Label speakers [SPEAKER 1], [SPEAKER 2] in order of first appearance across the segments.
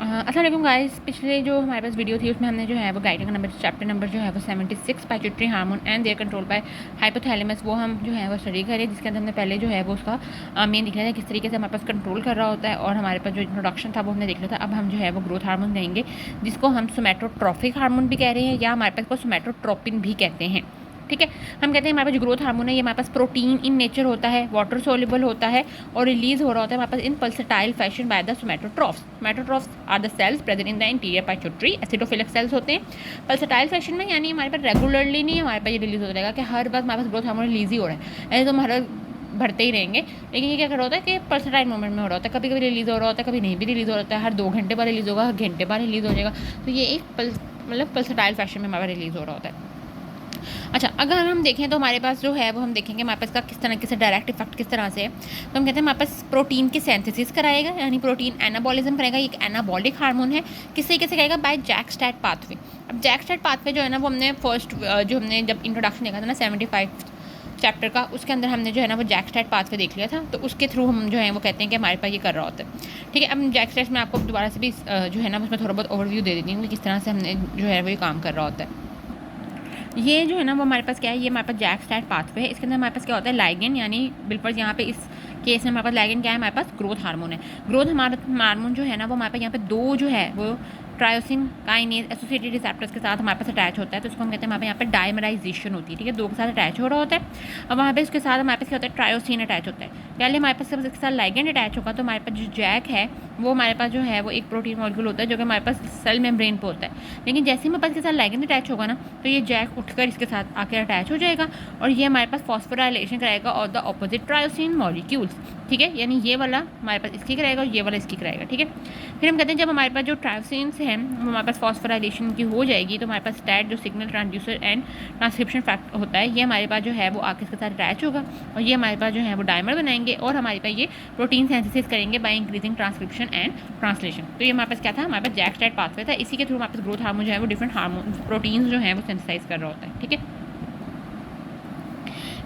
[SPEAKER 1] अस्सलाम वालेकुम गाइस। पिछले जो हमारे पास वीडियो थी उसमें हमने जो है वो गाइडिंग नंबर चैप्टर नंबर जो है वो 76 pituitary hormone and their control by hypothalamus वो हम जो है वो स्टडी करें, जिसके अंदर हमने पहले जो है वो उसका मेन दिख रहा था किस तरीके से हमारे पास कंट्रोल कर रहा होता है, और हमारे पास जो इंट्रोडक्शन था वो हमने देख लिया था। अब हम जो है वो ग्रोथ हार्मोन कहेंगे, जिसको हम सोमैटोट्रॉफिक हार्मोन भी कह रहे हैं या हमारे पास को सोमैटोट्रोपिन भी कहते हैं। ठीक है, हम कहते हैं हमारे पास जो ग्रोथ हार्मोन है ये हमारे पास प्रोटीन इन नेचर होता है, वाटर सोल्युबल होता है और रिलीज हो रहा होता है हमारे पास in pulsatile fashion by the somatotrophs. Somatotrophs are the cells present in the interior pituitary. Acidophilic cells होते हैं पल्सेटाइल फैशन में, यानी हमारे पास रेगुलरली नहीं हमारे पास ये रिलीज होता रहेगा कि हर वक्त हमारे पास ग्रोथ हार्मोन रिलीज ही हो रहा है, ऐसे तो हमारा भरते ही रहेंगे। लेकिन ये क्या कर रहा होता है कि पल्सेटाइल मोमेंट में हो रहा होता है, कभी कभी रिलीज हो रहा होता है, कभी नहीं भी रिलीज हो रहा होता है, हर 2 घंटे बाद रिलीज होगा, हर घंटे बाद रिलीज हो जाएगा। तो ये एक मतलब पल्सेटाइल फैशन में हमारा रिलीज हो रहा होता है। अच्छा, अगर हम देखें तो हमारे पास जो है वो हम देखेंगे हमारे पास का किस तरह से डायरेक्ट इफेक्ट किस तरह से है। तो हम कहते हैं हमारे पास प्रोटीन की सिंथेसिस कराएगा, यानी प्रोटीन एनाबॉलिज्म करेगा। एक एनाबॉलिक हार्मोन है, किस तरीके से करेगा? By JAK STAT pathway. अब जैक-स्टैट पाथवे जो है ना वो हमने फर्स्ट जो हमने जब इंट्रोडक्शन देखा था ना 75 चैप्टर का, उसके अंदर हमने जो है ना वो जैक-स्टैट पाथवे देख लिया था। तो उसके थ्रू हम जो है वो कहते हैं कि हमारे पास ये कर रहा होता है। ठीक है, अब जैक-स्टैट में आपको दोबारा से भी जो है ना उसमें थोड़ा बहुत ओवरव्यू दे देती हूँ कि किस तरह से हमने जो है वो ये काम कर रहा होता है। ये जो है ना वो हमारे पास क्या है, ये हमारे पास जैक-स्टैट पाथवे है। इसके अंदर हमारे पास क्या होता है? लाइगेंड, यानी बिल्कुल यहाँ पे इस केस में हमारे पास लाइगेंड क्या है? हमारे पास ग्रोथ हार्मोन है। ग्रोथ हार्मोन जो है ना वो हमारे पास यहाँ पे 2 जो है वो ट्रायोसिन काइनेज एसोसिएटेड रिसेप्टर्स के साथ हमारे पास अटैच होता है। तो उसको हम कहते हैं हमारे यहाँ पे डाइमराइजेशन होती है। ठीक है, 2 के साथ अटैच हो रहा होता है। अब वहाँ पे उसके साथ हमारे पास क्या होता है? ट्रायोसिन अटैच होता है। पहले हमारे पास इसके साथ लाइगेंड अटैच होगा, तो हमारे पास जो जैक है वो हमारे पास जो है वो एक प्रोटीन मॉलिक्यूल होता है जो कि हमारे पास सेल मेम्ब्रेन पे होता है। लेकिन जैसे ही हमारे पास इसके साथ लाइगेंड अटैच होगा ना, तो ये जैक उठकर इसके साथ आकर अटैच हो जाएगा और ये हमारे पास फॉस्फोराइलेशन कराएगा और द ऑपोजिट ट्रायोसिन मॉलिक्यूल्स। ठीक है, यानी ये वाला हमारे पास इसकी कराएगा और ये वाला इसकी कराएगा। ठीक है, फिर हम कहते हैं जब हमारे पास जो ट्रायोसिन्स हैं वो हमारे पास फॉस्फोराइलेशन की हो जाएगी, तो हमारे पास स्टैट जो signal transducer and transcription factor होता है, ये हमारे पास जो है वो आके इसके साथ अटैच होगा और ये हमारे पास जो है वो डायमर बनाएंगे और हमारे पास ये प्रोटीन सिंथेसिस करेंगे by increasing transcription and translation. तो ये हमारे पास क्या था? हमारे पास जैक-स्टैट पाथवे था। इसी के थ्रू हमारे पास ग्रोथ हार्मोन जो है वो डिफरेंट हार्मोन प्रोटीन्स जो है वो सिंथेसाइज कर रहा होता है। ठीक है,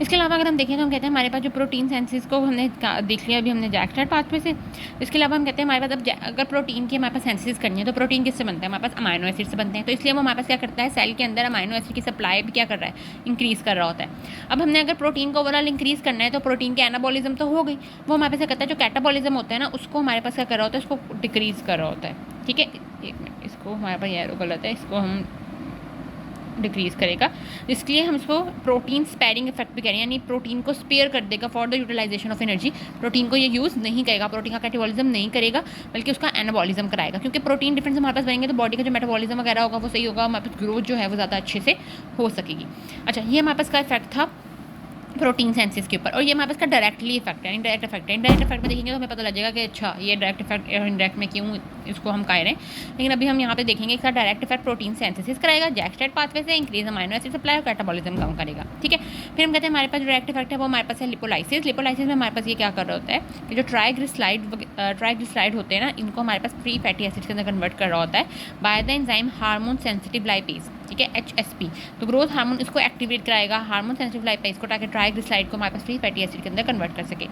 [SPEAKER 1] इसके अलावा अगर हम देखें तो हम कहते हैं हमारे पास जो प्रोटीन सेंसिस को हमने देख लिया अभी हमने जैक-स्टैट पाथवे से। इसके अलावा हम कहते हैं हमारे पास अब अगर प्रोटीन की हमारे पास सेंसिस करनी है तो प्रोटीन किससे बनता है? हमारे पास अमाइनो एसिड से बनते हैं। तो इसलिए वो हमारे पास क्या करता है? सेल के अंदर अमाइनो एसिड की सप्लाई भी क्या कर रहा है? इंक्रीज़ कर रहा होता है। अब हमने अगर प्रोटीन को ओवरऑल इंक्रीज़ करना है तो प्रोटीन की एनाबॉलिज्म तो हो गई, वो हमारे पास क्या करता है? जो कैटाबॉलिज्म होता है ना उसको हमारे पास क्या कर रहा होता है? उसको डिक्रीज़ कर रहा होता है। ठीक है, एक मिनट, इसको हमारे पास एरो गलत है, इसको हम डिक्रीज़ करेगा। इसलिए हम इसको प्रोटीन स्पेयरिंग इफेक्ट भी कह रहे हैं, यानी प्रोटीन को स्पेयर कर देगा for the utilization of energy. Protein को ये यूज़ नहीं करेगा, प्रोटीन का कैटाबॉलिज्म नहीं करेगा, बल्कि उसका एनाबॉलिज्म कराएगा। क्योंकि प्रोटीन डिफरेंस हमारे पास बनेंगे तो बॉडी का जो मेटाबॉलिज्म वगैरह होगा वो सही होगा, हमारे पास ग्रोथ जो है वो ज़्यादा अच्छे से हो सकेगी। अच्छा, ये हमारे पास का इफेक्ट था प्रोटीन सेंसिस के ऊपर, और ये हमारे पास का डायरेक्टली इफेक्ट है। इनडायरेक्ट इफेक्ट है, इनडायरेक्ट इफेक्ट में देखेंगे तो हमें पता लग जाएगा कि अच्छा ये डायरेक्ट इफेक्ट इनडायरेक्ट में क्यों इसको हम कह रहे हैं। लेकिन अभी हम यहाँ पे देखेंगे इसका डायरेक्ट इफेक्ट प्रोटीन सेंसिस कराएगा जैक-स्टैट पाथवे से, इंक्रीज अमाइनो एसिड सप्लाई और कैटाबॉलिज्म कम करेगा। ठीक है, फिर हम कहते हैं हमारे पास जो डायरेक्ट इफेक्ट है वो हमारे पास है लिपोलाइसिस। लिपोलाइसिस में हमारे पास ये क्या कर रहा होता है कि जो ट्राइग्लिसराइड होते हैं ना, इनको हमारे पास फ्री फैटी एसिड के अंदर कन्वर्ट कर रहा होता है by the enzyme hormone sensitive lipase. ठीक है, HSP। तो ग्रोथ हार्मोन इसको एक्टिवेट कराएगा, हार्मोन सेंसिटिव लाइपेज को, ताकि ट्राइग्लिसराइड को हमारे पास फ्री फैटी एसिड के अंदर कन्वर्ट कर सके।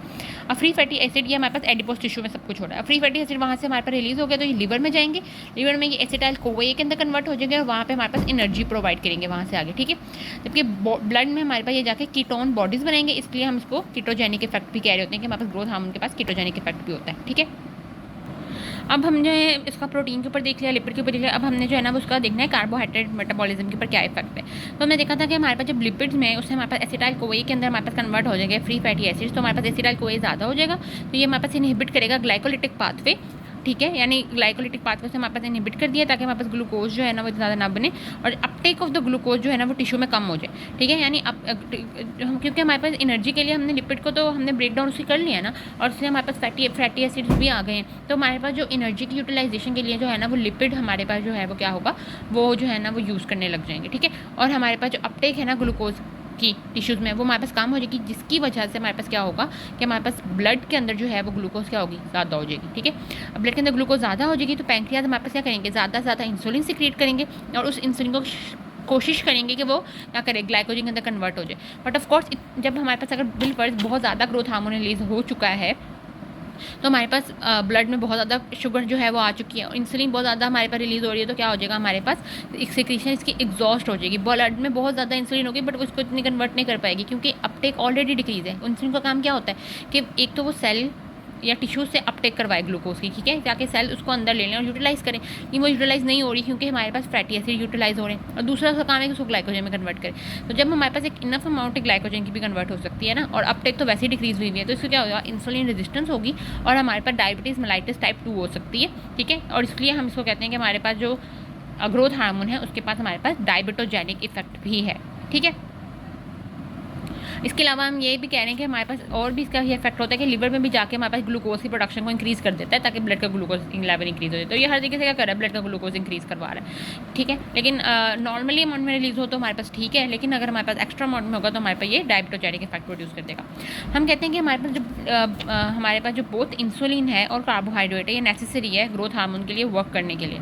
[SPEAKER 1] अब फ्री फैटी एसिड ये हमारे पास एडिपोज टिश्यू में सब कुछ हो रहा है। फ्री फैटी एसिड वहाँ से हमारे पास रिलीज हो गया तो ये लिवर में जाएंगे, लिवर में ये एसिटाइल कोए के अंदर कन्वर्ट हो जाएंगे और वहाँ पे हमारे पास एनर्जी प्रोवाइड करेंगे वहाँ से आगे। ठीक है, जबकि ब्लड में हमारे पास ये जाके कीटोन बॉडीज बनाएंगे, इसलिए हम इसको कीटोजेनिक इफेक्ट भी कह रहे होते हैं कि हमारे पास ग्रोथ हार्मोन के पास कीटोजेनिक इफेक्ट भी होता है। ठीक है, अब हम जो है इसका प्रोटीन के ऊपर देख लिया, लिपिड के ऊपर देख लिया। अब हमने जो है ना उसका देखना है कार्बोहाइड्रेट मेटाबॉलिज्म के ऊपर क्या इफेक्ट है। तो हमने देखा था कि हमारे पास जब लिपिड्स में उससे हमारे पास एसिटाइल कोए के अंदर हमारे पास कन्वर्ट हो जाएगा फ्री फैटी एसिड्स, तो हमारे पास एसिटाइल कोए ज़्यादा हो जाएगा, तो ये हमारे पास इनहिबिट करेगा ग्लाइकोलिटिक पाथवे। ठीक है, यानी ग्लाइकोलिटिक पाथवे से हमारे पास इनहिबिट कर दिया ताकि हमारे पास ग्लूकोज जो है ना वो ज़्यादा ना बने और अपटेक ऑफ द ग्लूकोज जो है ना वो टिश्यू में कम हो जाए। ठीक है, यानी क्योंकि हमारे पास एनर्जी के लिए हमने लिपिड को तो हमने ब्रेक डाउन उसकी कर लिया ना, और इसलिए हमारे पास फैटी एसिड्स भी आ गए हैं। तो हमारे पास जो एनर्जी की यूटिलाइजेशन के लिए जो है ना वो लिपिड हमारे पास जो है वो क्या होगा, वो जो है ना वो यूज़ करने लग जाएंगे। ठीक है, और हमारे पास जो अपटेक है ना ग्लूकोज की टिश्यूज़ में वो हमारे पास काम हो जाएगी, जिसकी वजह से हमारे पास क्या होगा कि हमारे पास ब्लड के अंदर जो है वो ग्लूकोज क्या होगी, ज़्यादा हो जाएगी। ठीक है, अब ब्लड के अंदर ग्लूकोज ज़्यादा हो जाएगी तो पैंक्रियाज हमारे पास क्या करेंगे, ज़्यादा से ज़्यादा इंसुलिन सिक्रिएट करेंगे और उस इंसुलिन को कोशिश करेंगे कि वो क्या करे, ग्लाइकोजन के अंदर कन्वर्ट हो जाए। बट ऑफ कोर्स जब हमारे पास अगर बिल पर बहुत ज़्यादा ग्रोथ हार्मोन रिलीज हो चुका है तो हमारे पास ब्लड में बहुत ज़्यादा शुगर जो है वो आ चुकी है और इंसुलिन बहुत ज़्यादा हमारे पास रिलीज़ हो रही है, तो क्या हो जाएगा हमारे पास एक सिक्रीशन इसकी एग्जॉस्ट हो जाएगी। ब्लड में बहुत ज़्यादा इंसुलिन होगी बट उसको इतनी कन्वर्ट नहीं कर पाएगी क्योंकि अपटेक ऑलरेडी डिक्रीज़ है। इंसुलिन का काम क्या होता है कि एक तो वो सेल या टिश्यू से अपटेक करवाए ग्लूकोज की, ठीक है, ताकि सेल उसको अंदर ले लें और यूटिलाइज़ करें। लेकिन वो यूटिलाइज़ नहीं हो रही क्योंकि हमारे पास फैटी एसिड यूटिलाइज़ हो रहे हैं और दूसरा उसका काम है कि उसको ग्लाइकोजन में कन्वर्ट करें। तो जब हमारे पास एक इनफ अमाउंट ग्लाइकोजन की भी कन्वर्ट हो सकती है ना, और अपटेक तो वैसे ही डिक्रीज़ हुई है, तो इससे क्या होगा, इंसुलिन रेजिस्टेंस होगी और हमारे पास डायबिटीज़ मेलाइटिस टाइप 2 हो सकती है, ठीक है। और इसलिए हम इसको कहते हैं कि हमारे पास जो ग्रोथ हार्मोन है उसके पास हमारे पास डायबिटोजेनिक इफेक्ट भी है, ठीक है। इसके अलावा हम ये भी कह रहे हैं कि हमारे पास और भी इसका ये इफेक्ट होता है कि लिवर में भी जाके हमारे पास ग्लूकोज की प्रोडक्शन को इंक्रीज़ कर देता है ताकि ब्लड का ग्लूकोज लेवल इंक्रीज़ हो जाए। तो ये हर तरीके से क्या कर रहा है, ब्लड का ग्लूकोज इंक्रीज़ करवा रहा है, ठीक है। लेकिन नॉर्मली अमाउंट में रिलीज़ हो तो हमारे पास ठीक है, लेकिन अगर हमारे पास एक्स्ट्रा अमाउंट में होगा तो हमारे पास ये डायबिटोजेनिक इफेक्ट प्रोड्यूस कर देगा। हम कहते हैं कि हमारे पास जो बोथ इंसुलिन है और कार्बोहाइड्रेट है ये नेसेसरी है ग्रोथ हार्मोन के लिए वर्क करने के लिए।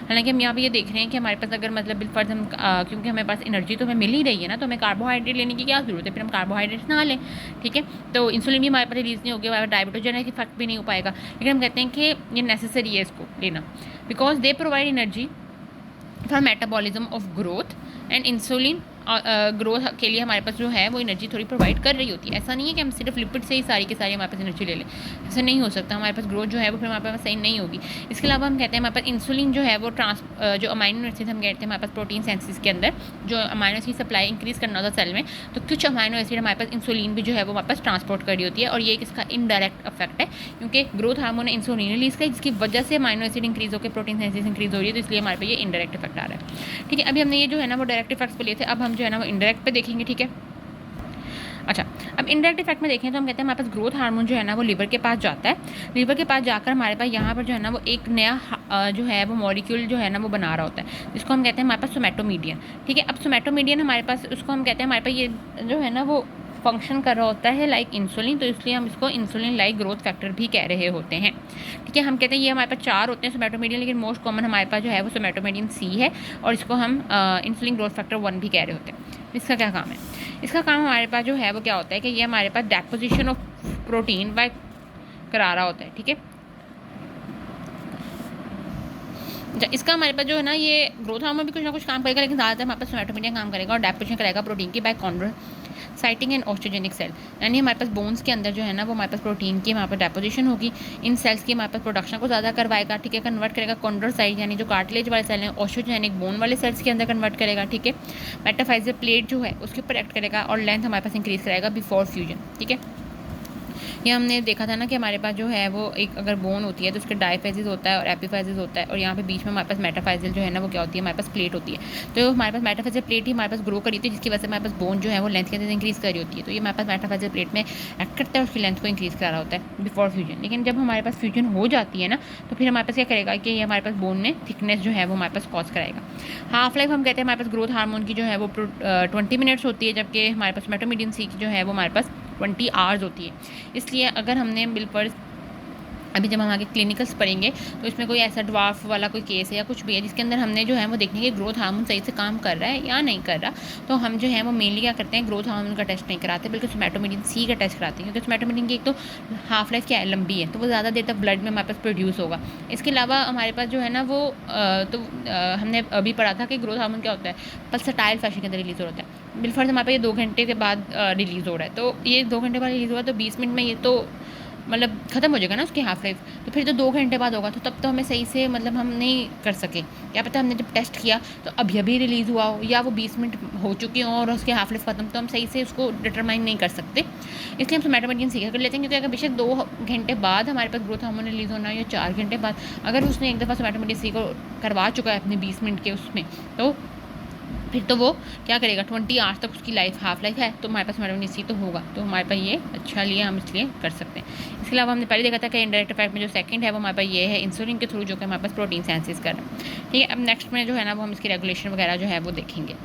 [SPEAKER 1] हालांकि हम यहाँ पे ये देख रहे हैं कि हमारे पास अगर मतलब बिलफर्ज हम क्योंकि हमारे पास एनर्जी तो हमें मिल ही रही है ना, तो हमें कार्बोहाइड्रेट लेने की क्या ज़रूरत है, फिर हम कार्बोहाइड्रेट ना लें, ठीक है। तो इंसुलिन भी हमारे पास रिलीज़ नहीं होगी, हमारे डायबिटोजेनिक इफेक्ट भी नहीं हो पाएगा, लेकिन हम कहते हैं कि ये नेसेसरी है इसको लेना because they provide energy for metabolism of growth and insulin growth के लिए हमारे पास जो है वो एनर्जी थोड़ी प्रोवाइड कर रही होती है। ऐसा नहीं है कि हम सिर्फ लिपिड से ही सारी की सारी हमारे पास एनर्जी ले लें, ऐसा नहीं हो सकता। हमारे पास ग्रोथ जो है वो फिर हमारे पास सही नहीं होगी। इसके अलावा हम कहते हैं हमारे पास इंसुलिन जो है वो जो अमाइनो एसिड हम कहते हैं हमारे पास प्रोटीन सेंसिस के अंदर जो अमाइनो एसिड सप्लाई इंक्रीज़ करना होता है सेल में, तो कुछ अमाइनो एसिड हमारे पास इंसुलिन भी जो है वो हमारे पास ट्रांसपोर्ट कर रही होती है और ये इसका इनडायरेक्ट इफेक्ट है क्योंकि ग्रोथ हार्मोन ने इंसुलिन रिलीज़ किया जिसकी वजह से अमाइनो एसिड इंक्रीज़ होकर प्रोटीन सेंसिस इंक्रीज़ हो रही है, तो इसलिए हमारे पास ये इनडायरेक्ट इफेक्ट आ रहा है, ठीक है। अभी हमने ये जो है ना वो डायरेक्ट इफेक्ट्स पे लिए थे, अब हम जो है ना वो इनडायरेक्ट पे देखेंगे, ठीक है। अच्छा, अब इनडायरेक्ट इफेक्ट में देखें तो हम कहते हैं हमारे पास ग्रोथ हार्मोन जो है ना वो लिवर के पास जाता है। लिवर के पास जाकर हमारे पास यहाँ पर जो है ना वो एक नया जो है वो मॉलिक्यूल जो है ना वो बना रहा होता है जिसको हम कहते हैं हमारे पास सोमैटोमीडियन, ठीक है। अब सोमैटोमीडियन हमारे पास उसको हम कहते हैं हमारे पास ये जो है ना वो फंक्शन कर रहा होता है लाइक इंसुलिन, तो इसलिए हम इसको इंसुलिन लाइक ग्रोथ फैक्टर भी कह रहे होते हैं, ठीक है। हम कहते हैं ये हमारे पास 4 होते हैं सोमैटोमीडियन, लेकिन मोस्ट कॉमन हमारे पास जो है वो सोमैटोमीडियन सी है और इसको हम इंसुलिन ग्रोथ फैक्टर 1 भी कह रहे होते हैं। इसका क्या काम है, इसका काम हमारे पास जो है वो क्या होता है कि ये हमारे पास डेपोजिशन ऑफ प्रोटीन बाय करा रहा होता है, ठीक है। इसका हमारे पास जो है ना ये ग्रोथ हार्मोन भी कुछ ना कुछ काम करेगा, लेकिन ज़्यादातर हमारे पास सोमैटोमीडियन काम करेगा और डेपोजिशन करेगा प्रोटीन की बाय कॉन्ड्रोसाइटिक एंड ऑस्ट्रोजेनिक सेल, यानी हमारे पास बोन्स के अंदर जो है ना वो हमारे पास प्रोटीन की हमारे पास डेपोजिशन होगी, इन सेल्स की हमारे पास प्रोडक्शन को ज़्यादा करवाएगा, ठीक है। कन्वर्ट करेगा कॉन्ड्रोसाइट यानी जो कार्टिलेज वाले सेल हैं, ऑस्ट्रोजेनिक बोन वाले सेल्स के अंदर कन्वर्ट करेगा, ठीक है। मेटाफाइजल प्लेट जो है उसके ऊपर एक्ट करेगा और लेंथ हमारे पास इंक्रीज करेगा बिफोर फ्यूजन, ठीक है। ये हमने देखा था ना कि हमारे पास जो है वो एक अगर बोन होती है तो उसके डायफेजिस होता है और एपिफेजिस होता है और यहाँ पे बीच में हमारे पास मेटाफाइजल जो है ना वो क्या होती है, हमारे पास प्लेट होती है। तो हमारे पास मेटाफाइजल प्लेट ही हमारे पास ग्रो करी थी जिसकी वजह से हमारे पास बोन जो है वो लेंथ के अंदर इंक्रीज़ करी होती है, तो ये हमारे पास मेटाफाइजल प्लेट में एक्ट करता है, उसकी लेंथ को इंक्रीज़ करा होता है बिफोर फ्यूजन। लेकिन जब हमारे पास फ्यूजन हो जाती है ना तो फिर हमारे पास क्या करेगा कि ये हमारे पास बोन में थिकनेस जो है वो हमारे पास कॉज कराएगा। हाफ लाइफ हम कहते हैं हमारे पास ग्रोथ हार्मोन की जो है वो 20 मिनट्स होती है, जबकि हमारे पास सोमैटोमीडियन सी की जो है वो हमारे पास 20 आवर्स होती है। इसलिए अगर हमने बिलफर्ज अभी जब हम आगे क्लिनिकल्स पढ़ेंगे तो इसमें कोई ऐसा ड्वार्फ वाला कोई केस है या कुछ भी है जिसके अंदर हमने जो है वो देखने के ग्रोथ हार्मोन सही से काम कर रहा है या नहीं कर रहा, तो हम जो है वो मेनली क्या करते हैं, ग्रोथ हार्मोन का टेस्ट नहीं कराते बल्कि सोमैटोमीडियन सी का टेस्ट कराते हैं, क्योंकि सोमैटोमीडियन की एक तो हाफ लाइफ क्या है, लंबी है, तो वो ज़्यादा देर तक ब्लड में हमारे पास प्रोड्यूस होगा। इसके अलावा हमारे पास जो है ना वो हमने अभी पढ़ा था कि ग्रोथ हार्मोन क्या होता है, पल्सटाइल फैशन के अंदर रिलीज़ हो रहा है। बिलफर्ज हमारे पास ये 2 घंटे के बाद रिलीज़ हो रहा है, तो ये 2 घंटे बाद रिलीज़ हुआ तो 20 मिनट में ये तो मतलब ख़त्म हो जाएगा ना उसकी हाफ लाइफ, तो फिर तो 2 घंटे बाद होगा, तो तब तो हमें सही से मतलब हम नहीं कर सके। क्या पता हमने जब टेस्ट किया तो अभी रिलीज़ हुआ हो या वो 20 मिनट हो चुकी हो और उसकी हाफ लाइफ ख़त्म, तो हम सही से उसको डिटरमाइन नहीं कर सकते। इसलिए हम सोमैटोमीडियन सीखा कर लेते हैं, क्योंकि अगर बेशक 2 घंटे बाद हमारे पास ग्रोथ हार्मोन रिलीज़ होना या 4 घंटे बाद, अगर उसने एक दफ़ा सोमैटोमीडियन सी को करवा चुका है अपने 20 मिनट के उसमें, तो फिर तो वो क्या करेगा, 20 आवर्स तक उसकी लाइफ हाफ लाइफ है, तो हमारे पास सोमैटोमीडियन सी तो होगा, तो हमारे पास ये अच्छा लिए हम इसलिए कर सकते हैं। इसके अलावा हमने पहले देखा था कि इनडायरेक्ट इफेक्ट में जो सेकंड है वो हमारे पास ये है इंसुलिन के थ्रू जो कि हमारे पास प्रोटीन सेंसिस कर रहा है, ठीक है। अब नेक्स्ट में जो है ना वो हम इसकी रेगुलेशन वगैरह जो है वो देखेंगे।